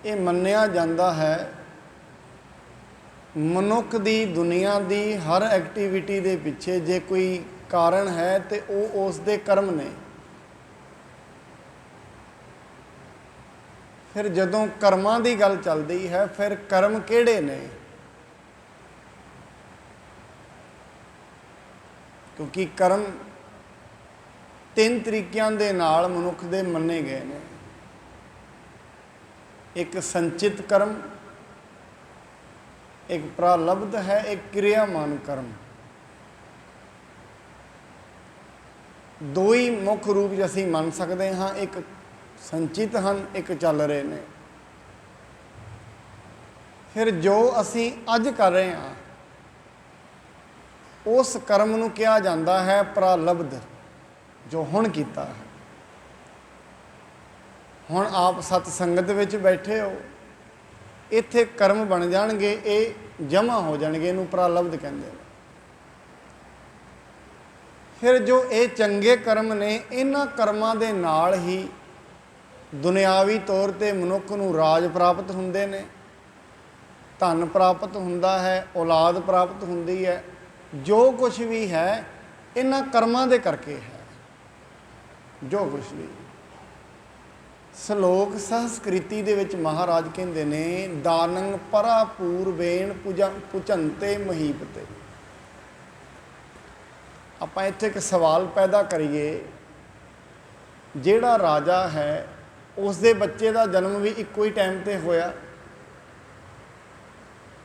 ये मन्निया जाता है मनुख की दुनिया की हर एक्टिविटी के पिछे जे कोई कारण है तो वो उसके कर्म ने। फिर जदों कर्मां की गल चलती है फिर कर्म किहड़े ने, क्योंकि कर्म तीन तरीकों के नाल मनुख दे मन्ने गए ने। एक संचित कर्म, एक प्रारब्ध है, एक क्रियामान कर्म। दो ही मुख रूप असीं मन सकते हाँ, एक संचित हैं, एक चल रहे ने। फिर जो असीं अज कर रहे हैं उस कर्म नूं कहा जाता है प्रारब्ध, जो हुण कीता है। हुण आप सतसंगत विच बैठे हो, इत्थे कर्म बन जाणगे, ये जमा हो जाणगे, इनूं प्रारब्ध कहंदे ने। फिर जो ये चंगे कर्म ने, इन्हां कर्मां दे नाल ही दुनियावी तौर ते मनुख नूं राज प्राप्त हुंदे ने, धन प्राप्त हुंदा है, औलाद प्राप्त हुंदी है। जो कुछ भी है इन्हां कर्मां दे करके है। जो कुछ भी श्लोक संस्कृति दे विच महाराज कहंदे ने, दानंग परा पूर्वेण पुजंते महीपते। आपां इत्थे एक सवाल पैदा करिए, जिहड़ा राजा है उस दे बच्चे का जन्म भी इक्को ही टाइम ते होया,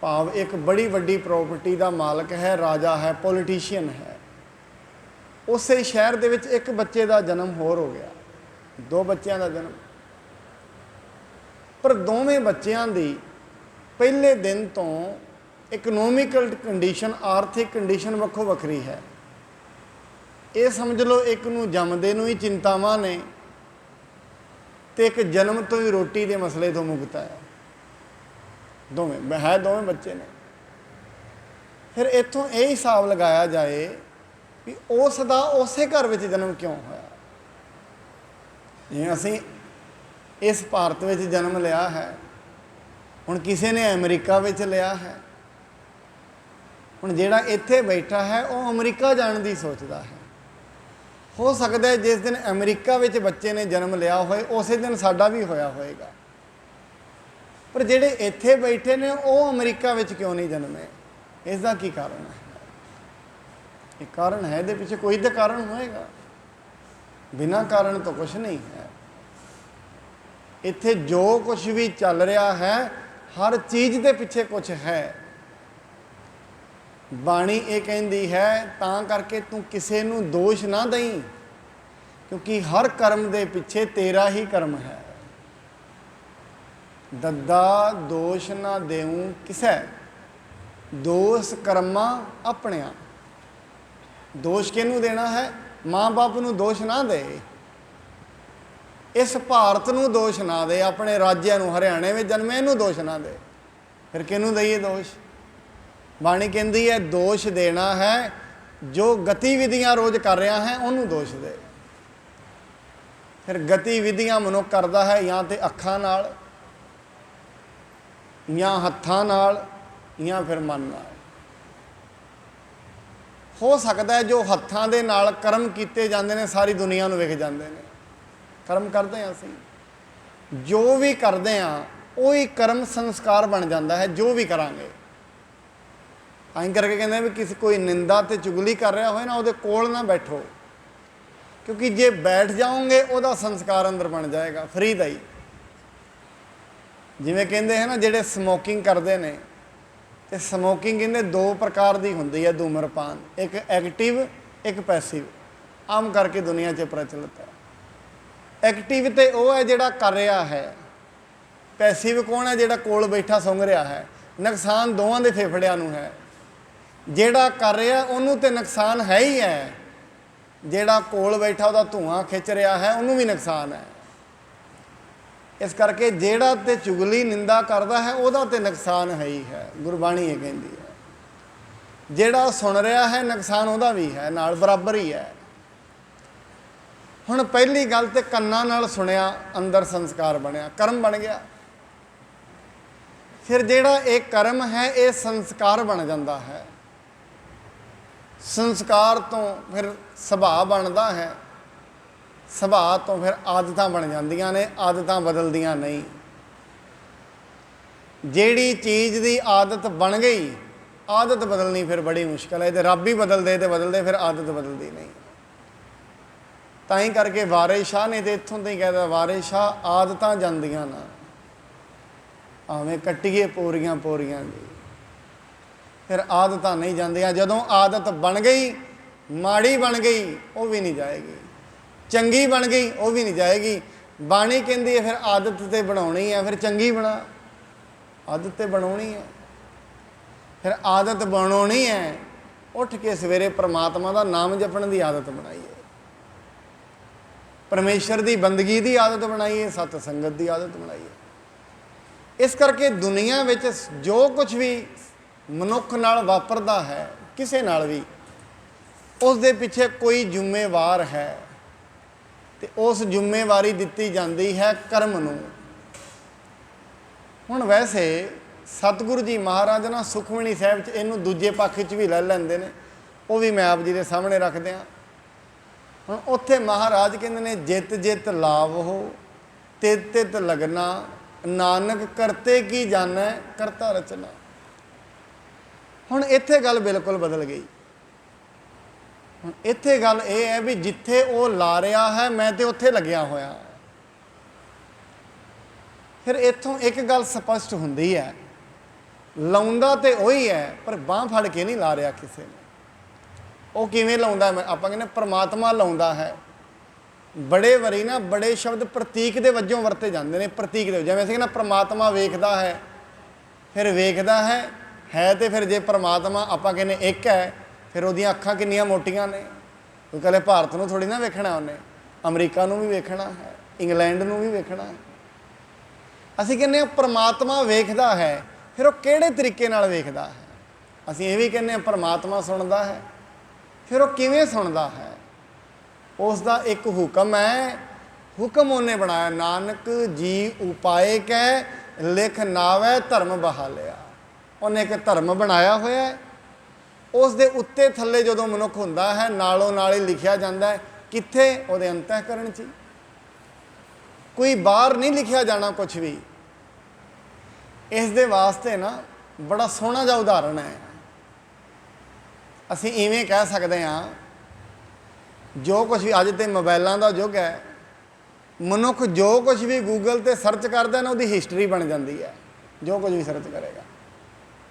भाव एक बड़ी वड्डी प्रॉपर्टी का मालक है, राजा है, पॉलिटिशियन है। उस शहर दे विच एक बच्चे का जन्म होर हो गया, दो बच्चों का जन्म। पर दोवें बच्चों की पहले दिन तो इकनोमिकल कंडीशन, आर्थिक कंडीशन वक्खो वक्खरी है। ये समझ लो एक नूं जमदे नूं ही चिंतावां ने, तो एक जन्म तो ही रोटी के मसले तो मुक्त है। दोवें बच्चे ने। फिर इत्थों यह हिसाब लगाया जाए कि उसका उस घर में जन्म क्यों होया। जिवें असीं इस भारत में जन्म लिया है, हुण किसी ने अमरीका में लिया है, हुण जिहड़ा इत्थे बैठा है वह अमरीका जाने की सोचता है। हो सकता है जिस दिन अमरीका में बच्चे ने जन्म लिया होए उस दिन साडा भी होया होएगा। पर जिहड़े इत्थे बैठे ने वो अमरीका में क्यों नहीं जन्मे, इसका की कारण है? एक कारण है, इहदे पिछे कोई तो कारण होएगा, बिना कारण तो कुछ नहीं है। इत्थे जो कुछ भी चल रहा है हर चीज़ के पिछे कुछ है। बाणी ये कहती है तां करके तू किसी नूं दोष ना दई, क्योंकि हर कर्म के पिछे तेरा ही कर्म है। दद्दा दोष ना देऊं किसै, दोष कर्मा अपनिया। दोष किनू देना है? माँ बाप नूं दोष ना दे, इस भारत नूं दोष ना दे, अपने राज्य नूं, हरियाणे में जन्मे इनू दोष ना दे। फिर किनू दईए दोष? बाणी कहती है दोष देना है जो गतिविधियां रोज़ कर रहा है उन्होंने दोष दे। फिर गतिविधियां मनुख करता है या तो अखां नाल, या हत्थां नाल, या फिर मन नाल। हो सकता है जो हत्थां दे नाल कर्म किए जाते हैं सारी दुनिया नूं विख जाते हैं। कर्म करते हैं असीं, जो भी करते हैं वही कर्म संस्कार बन जाता है। जो भी करांगे अं करके कहते भी किसी कोई निंदा ते चुगली कर रहा हो ना वो कोल ना बैठो, क्योंकि जे बैठ जाओगे वह संस्कार अंदर बन जाएगा फ्री का ही। जिमें कहते हैं ना जेडे समोकिंग करते हैं, तो समोकिंग कहते दो प्रकार की होंगी है धूम्रपान, एक एक्टिव एक पैसिव, आम करके दुनिया 'च प्रचलित है। एक्टिव तो वह है जिहड़ा कर रहा है, पैसिव कौन है? जिहड़ा कोल बैठा सुंघ रहा है। नुकसान दोवां दे फेफड़ियां नूं है। जिहड़ा कर रहा उन्होंने तो नुकसान है ही है, जिहड़ा कोल बैठा वह धुआं खिंच रहा है उन्होंने भी नुकसान है। इस करके जिहड़ा ते चुगली निंदा करता है वह तो नुकसान है ही है। गुरबाणी ये कहती है जिहड़ा सुन रहा है नुकसान वह भी है, नाल बराबर ही है। हुण पहली गल तो कन्नां नाल सुनिया, अंदर संस्कार बनया, कर्म बन गया। फिर जिहड़ा ये कर्म है ये संस्कार बन जाता है। संस्कार तो फिर सुभाव बनता है, सुभाव तो फिर आदत बन जांदियां ने, आदत बदलदियां नहीं। जिहड़ी चीज़ की आदत बन गई, आदत बदलनी फिर बड़ी मुश्किल है। तो रब ही बदल दे तो बदल दे, फिर आदत बदलती नहीं। ताई करके वारिस शाह ने तो इत्थों तो ही कहता, वारिस शाह आदत जांदियां ना, आवें कट्टिए पोरियां पोरियां दी, फिर आदत नहीं जांदियां। जदों आदत बन गई, माड़ी बन गई वो भी नहीं जाएगी, चंगी बन गई वो भी नहीं जाएगी। बाणी कहती है फिर आदत तो बनानी है, फिर चंगी बना, आदत तो बनानी है, फिर आदत बनानी है। उठ के सवेरे परमात्मा का नाम जपण की आदत बनाइए, परमेश्वर की बंदगी की आदत बनाइए, सत संगत की आदत बनाइए। इस करके दुनिया में जो कुछ भी मनुख नाल वापरदा है, किसी नाल भी, उस दे पिछे कोई जिम्मेवार है, तो उस जिम्मेवारी दिती जाती है कर्म नूं। हुण वैसे सतगुरु जी महाराज ना सुखमणी साहिब च इनू दूजे पक्ष च भी लै लैंदे ने, वो भी मैं आप जी के सामने रख दियाँ। हुण उत्थे महाराज कहंदे ने, जित जित लावो तित तित लगना, नानक करते की जानै करता रचना। हुण इत्थे गल बिल्कुल बदल गई। हुण इत्थे गल ये है भी जिथे वो ला रहा है मैं तो उत्थे लग्या होया। फिर इत्थों एक गल स्पष्ट हुंदी है, लाउंदा तो वही है पर बांह फड़ के नहीं ला रहा किसी ने। वो किवें लाउंदा, आपां कहने परमात्मा लाउंदा है। बड़े वारी ना बड़े शब्द प्रतीक के वजों वरते जाते हैं, प्रतीक दे जिवें असीं ना परमात्मा वेखदा है, फिर वेखदा है तो फिर जे परमात्मा आपां कहने एक है, फिर उहदियां अखां किन्नियां मोटियां ने। कोई कहे भारत नूं थोड़ी ना वेखना, उन्हें अमरीका नूं भी वेखना है, इंग्लैंड नूं भी वेखना है। असीं कहने परमात्मा वेखदा है, फिर वो किहड़े तरीके नाल वेखदा है। असीं ये भी कहने परमात्मा सुणदा है, फिर वो किवें सुणदा है। उसका एक हुक्म है, हुक्म उन्हें बनाया, नानक जी उपाय कै लिख नावै धर्म बहालिया। उन्हें एक धर्म बनाया होया है, उस दे उत्ते थल्ले जदों मनुख हुंदा है नालों नाल ही लिखिया जाता है। कित्थे? उहदे अंतःकरण च, कोई बाहर नहीं लिखिया जाना कुछ भी। इस दे वास्ते ना बड़ा सोहना जिहा उदाहरण है। असीं इवें कह सकते हैं, जो कुछ भी अज तो मोबाइलों का युग है, मनुख जो कुछ भी गूगल पर सर्च करता है ना, उसकी हिस्टरी बन जाती है। जो कुछ भी सर्च करेगा,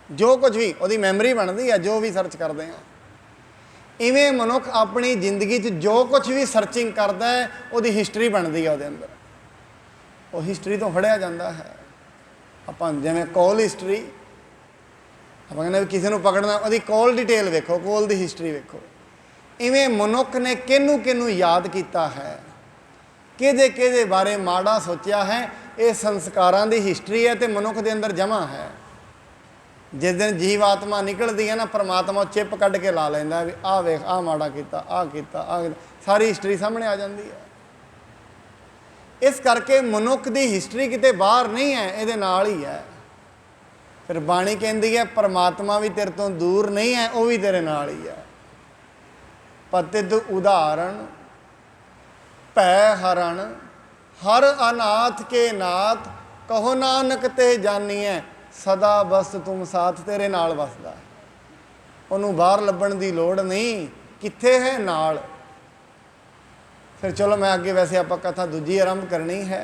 जो कुछ भी उसकी मैमरी बनती है, जो भी सर्च करते हैं। इवें मनुख अपनी जिंदगी जो कुछ भी सर्चिंग करता है, उसकी हिस्टरी बनती है, उसके अंदर वो हिस्टरी तो फड़िया जाता है। आप जिमें कॉल हिस्टरी, आप कहते किसी को पकड़ना, उसकी कॉल डिटेल वेखो, कॉल की हिस्टरी वेखो। इवें मनुख ने किनू किनू याद किया है, किहदे किहदे बारे माड़ा सोचा है, ये संस्कारां दी हिस्टरी है तो मनुख के अंदर जमा है। जिस दिन जीव आत्मा निकलती है ना, परमात्मा चिप कढ़ के ला लेंदा भी आ वेख आ माड़ा किया, आ किया, आ सारी हिस्टरी सामने आ जाती है। इस करके मनुख की हिस्टरी किते बाहर नहीं है, ये नाल ही है। फिर बाणी कहती है परमात्मा भी तेरे तो दूर नहीं है, वह भी तेरे नाल ही है। पतित उदाहरण भै हरण, हर अनाथ के नाथ, कहो नानक ते जानिए, सदा बस तुम साथ, तेरे नाल वसदा है। उन्होंने बाहर लभण की लोड़ नहीं, कित्थे है नाल। फिर चलो मैं अगे वैसे आप कथा दूजी आरंभ करनी है।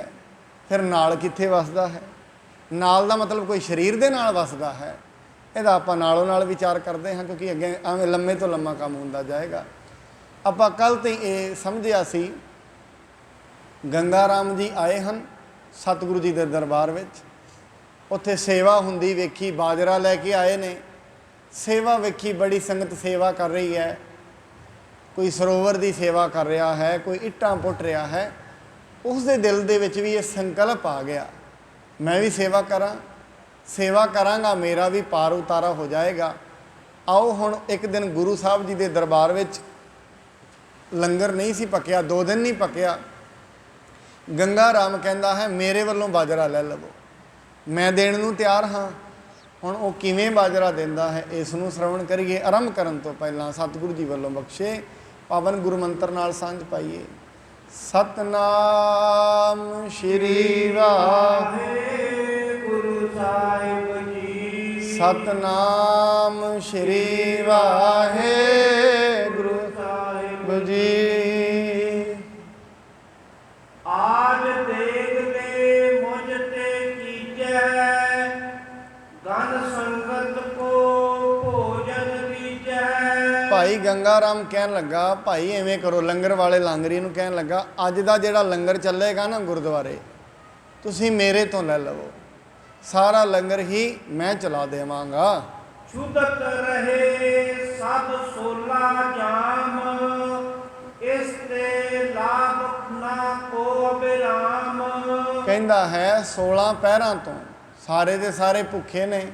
फिर नाल कित्थे वसदा है, नाल दा मतलब कोई शरीर दे नाल वसदा है, इहदा आपां नालों नाल विचार करते हैं, क्योंकि अगे एवें लम्मे तो लम्मा काम हुंदा जाएगा। आपां कल तो ये समझिया सी, गंगा राम जी आए हैं सतगुरु जी के दरबार विच, उत्थे सेवा हुंदी वेखी, बाजरा लैके आए ने, सेवा वेखी, बड़ी संगत सेवा कर रही है, कोई सरोवर की सेवा कर रहा है, कोई इट्टां पुट रहा है। उसके दिल दे विच भी ये संकल्प आ गया, मैं भी सेवा करा, सेवा करांगा मेरा भी पार उतारा हो जाएगा। आओ हुण एक दिन गुरु साहब जी के दरबार विच लंगर नहीं सी पकिया, 2 दिन नहीं पकिया। गंगा राम कहता है मेरे वालों बाजरा लै लवो। ਮੈਂ ਦੇਣ ਨੂੰ ਤਿਆਰ ਹਾਂ। ਹੁਣ ਉਹ ਕਿਵੇਂ ਬਾਜਰਾ ਦਿੰਦਾ ਹੈ, ਇਸ ਨੂੰ ਸ਼ਰਵਣ ਕਰੀਏ। ਆਰੰਭ ਕਰਨ ਤੋਂ ਪਹਿਲਾਂ ਸਤਿਗੁਰੂ ਜੀ ਵੱਲੋਂ ਬਖਸ਼ੇ ਪਾਵਨ ਗੁਰੂ ਮੰਤਰ ਨਾਲ ਸਾਂਝ ਪਾਈਏ। ਸਤਨਾਮ ਸ਼੍ਰੀ ਵਾਹਿਗੁਰੂ ਸਾਹਿਬ ਜੀ। ਸਤਨਾਮ ਸ਼੍ਰੀ ਵਾਹਿਗੁਰੂ ਸਾਹਿਬ ਜੀ। ਆਜ ਦੇਖਦੇ ਮੁਝ ਤੇ ਕੀਜੈ, ਗਨ ਸੰਗਤ ਕੋ ਭੋਜਨ ਦੀਜੈ। ਭਾਈ ਗੰਗਾ ਰਾਮ ਕਹਿਣ ਲੱਗਾ, ਭਾਈ ਐਵੇਂ ਕਰੋ, ਲੰਗਰ ਵਾਲੇ ਲਾਂਗਰੀ ਨੂੰ ਕਹਿਣ ਲੱਗਾ, ਅੱਜ ਦਾ ਜਿਹੜਾ ਲੰਗਰ ਚੱਲੇਗਾ ਨਾ ਗੁਰਦੁਆਰੇ, ਤੁਸੀਂ ਮੇਰੇ ਤੋਂ ਲੈ ਲਵੋ, ਸਾਰਾ ਲੰਗਰ ਹੀ ਮੈਂ ਚਲਾ ਦੇਵਾਂਗਾ। ਛੁਦਤ ਰਹੇ ਸਭ ਸੋਲਾ ਜਾਮ, ਇਸ ਤੇ ਲਾਭ ਨਾ ਕੋ ਅਬਿਰਾਮ। ਕਹਿੰਦਾ ਹੈ 16 ਪਹਿਰਾਂ ਤੋਂ ਸਾਰੇ ਦੇ ਸਾਰੇ ਭੁੱਖੇ ਨੇ,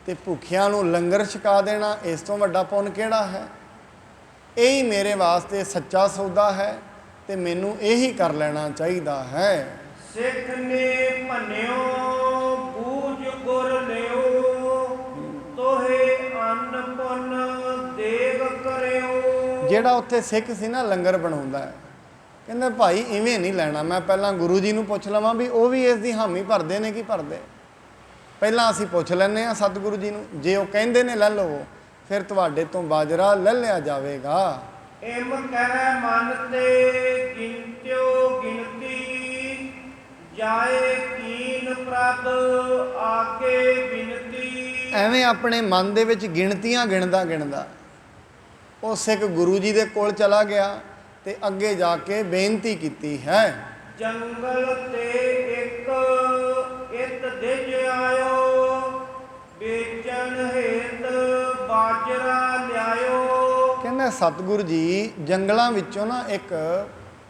ਤੇ ਭੁੱਖਿਆਂ ਨੂੰ ਲੰਗਰ ਛਕਾ ਦੇਣਾ, ਇਸ ਤੋਂ ਵੱਡਾ ਪੁੰਨ ਕਿਹੜਾ ਹੈ। ਇਹੀ ਮੇਰੇ ਵਾਸਤੇ ਸੱਚਾ ਸੌਦਾ ਹੈ, ਤੇ ਮੈਨੂੰ ਇਹੀ ਕਰ ਲੈਣਾ ਚਾਹੀਦਾ ਹੈ। ਸਿੱਖ ਨੇ ਭੰਨਿਓ ਬੂਝ ਗੁਰ ਲਿਓ, ਤੋਹੇ ਅੰਨ ਪੁੰਨ ਦੇਗ ਕਰਿਓ। ਜਿਹੜਾ ਉੱਥੇ ਸਿੱਖ ਸੀ ਨਾ ਲੰਗਰ ਬਣਾਉਂਦਾ ਹੈ, ਕਹਿੰਦਾ ਭਾਈ ਇਵੇਂ ਨਹੀਂ ਲੈਣਾ, ਮੈਂ ਪਹਿਲਾਂ ਗੁਰੂ ਜੀ ਨੂੰ ਪੁੱਛ ਲਵਾਂ ਵੀ ਉਹ ਵੀ ਇਸ ਦੀ ਹਾਮੀ ਭਰਦੇ ਨੇ ਕਿ ਭਰਦੇ। ਪਹਿਲਾਂ ਅਸੀਂ ਪੁੱਛ ਲੈਂਦੇ ਹਾਂ ਸਤਿਗੁਰੂ ਜੀ ਨੂੰ, ਜੇ ਉਹ ਕਹਿੰਦੇ ਨੇ ਲੈ ਲਵੋ, ਫਿਰ ਤੁਹਾਡੇ ਤੋਂ ਬਾਜਰਾ ਲੈ ਲਿਆ ਜਾਵੇਗਾ। ਇਮ ਕਹਿ ਮਨ ਤੇ ਗਿਣਤਿਓ ਗਿਣਤੀ, ਜਾਏ ਕੀਨ ਪ੍ਰਭ ਆਗੇ ਬਿਨਤੀ। ਐਵੇਂ ਆਪਣੇ ਮਨ ਦੇ ਵਿੱਚ ਗਿਣਤੀਆਂ ਗਿਣਦਾ ਗਿਣਦਾ ਉਹ ਸਿੱਖ ਗੁਰੂ ਜੀ ਦੇ ਕੋਲ ਚਲਾ ਗਿਆ, ਤੇ ਅੱਗੇ ਜਾ ਕੇ ਬੇਨਤੀ ਕੀਤੀ ਹੈ। ਜੰਗਲ ਤੇ ਇੱਕ ਇਤ ਦਿਜ ਆਇਓ, ਵੇਚਣ ਹੇਤ ਬਾਜਰਾ ਲਿਆਇਓ। ਕਹਿੰਦਾ ਸਤਿਗੁਰੂ ਜੀ ਜੰਗਲਾਂ ਵਿੱਚੋਂ ਨਾ ਇੱਕ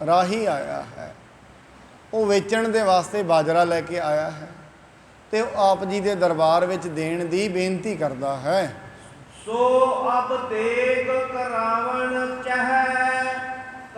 ਰਾਹੀ ਆਇਆ ਹੈ, ਉਹ ਵੇਚਣ ਦੇ ਵਾਸਤੇ ਬਾਜਰਾ ਲੈ ਕੇ ਆਇਆ ਹੈ, ਤੇ ਉਹ ਆਪ ਜੀ ਦੇ ਦਰਬਾਰ ਵਿੱਚ ਦੇਣ ਦੀ ਬੇਨਤੀ ਕਰਦਾ ਹੈ। ਸੋ ਅਬ ਦੇਗ ਕਰਾਵਣ ਚਾਹੈ,